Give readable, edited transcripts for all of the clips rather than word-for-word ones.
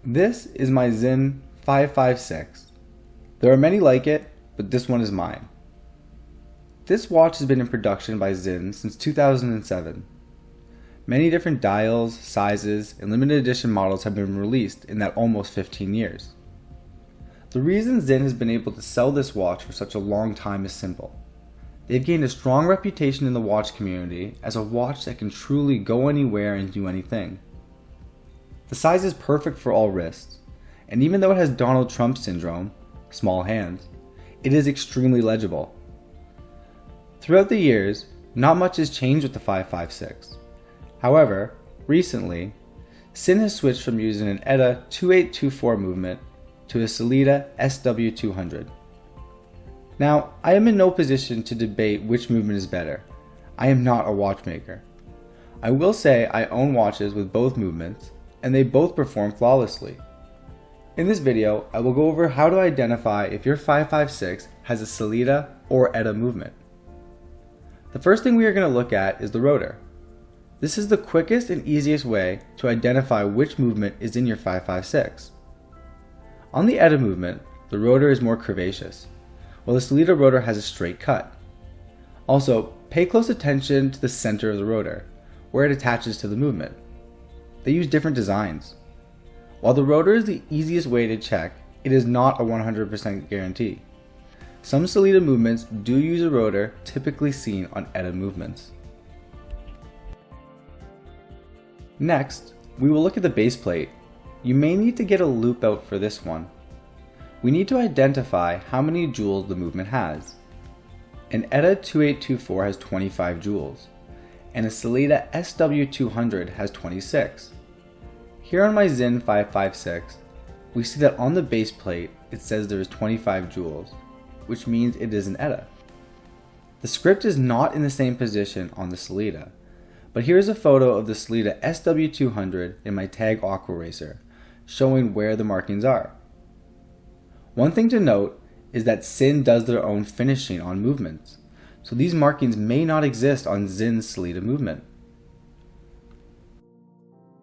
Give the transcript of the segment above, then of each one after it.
This is my Sinn 556. There are many like it, but this one is mine. This watch has been in production by Sinn since 2007. Many different dials, sizes, and limited edition models have been released in that almost 15 years. The reason Sinn has been able to sell this watch for such a long time is simple. They've gained a strong reputation in the watch community as a watch that can truly go anywhere and do anything. The size is perfect for all wrists, and even though it has Donald Trump syndrome, small hands, it is extremely legible. Throughout the years, not much has changed with the 556. However, recently, Sinn has switched from using an ETA 2824 movement to a Sellita SW200. Now, I am in no position to debate which movement is better. I am not a watchmaker. I will say I own watches with both movements, and they both perform flawlessly. In this video, I will go over how to identify if your 556 has a Sellita or ETA movement. The first thing we are going to look at is the rotor. This is the quickest and easiest way to identify which movement is in your 556. On the ETA movement, the rotor is more curvaceous, while the Sellita rotor has a straight cut. Also, pay close attention to the center of the rotor, where it attaches to the movement. They use different designs. While the rotor is the easiest way to check, it is not a 100% guarantee. Some Sellita movements do use a rotor typically seen on ETA movements. Next, we will look at the base plate. You may need to get a loop out for this one. We need to identify how many joules the movement has. An ETA 2824 has 25 joules, and a Sellita SW200 has 26. Here on my Sinn 556, we see that on the base plate it says there is 25 joules, which means it is an ETA. The script is not in the same position on the Sellita, but here is a photo of the Sellita SW200 in my Tag Aqua Racer, showing where the markings are. One thing to note is that Sinn does their own finishing on movements, so these markings may not exist on Sinn's Sellita movement.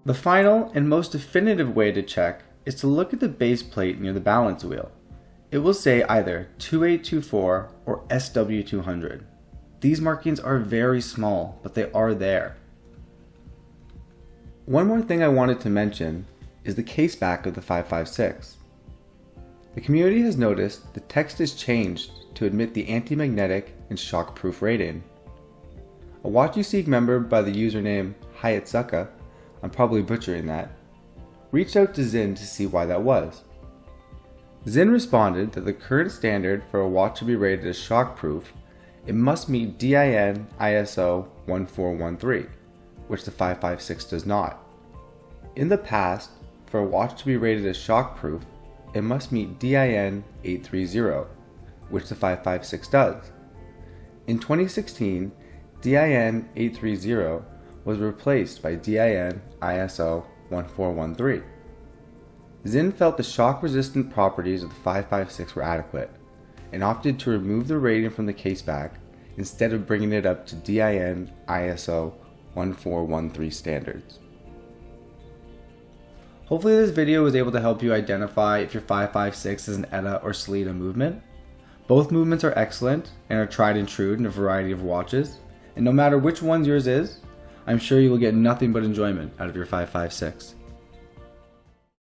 The final and most definitive way to check is to look at the base plate near the balance wheel. It will say either 2824 or SW200. These markings are very small, but they are there. One more thing I wanted to mention is the case back of the 556. The community has noticed the text is changed to admit the anti-magnetic and shock-proof rating. A Watch You Seek member by the username Hayatsuka, I'm probably butchering that, reached out to Sinn to see why that was. Sinn responded that the current standard for a watch to be rated as shockproof, it must meet DIN ISO 1413, which the 556 does not. In the past, for a watch to be rated as shockproof, it must meet DIN 830, which the 556 does. In 2016, DIN 830 was replaced by DIN ISO 1413. Sinn felt the shock-resistant properties of the 556 were adequate, and opted to remove the rating from the caseback instead of bringing it up to DIN ISO 1413 standards. Hopefully this video was able to help you identify if your 556 is an ETA or Sellita movement. Both movements are excellent and are tried and true in a variety of watches, and no matter which one yours is, I'm sure you will get nothing but enjoyment out of your 556.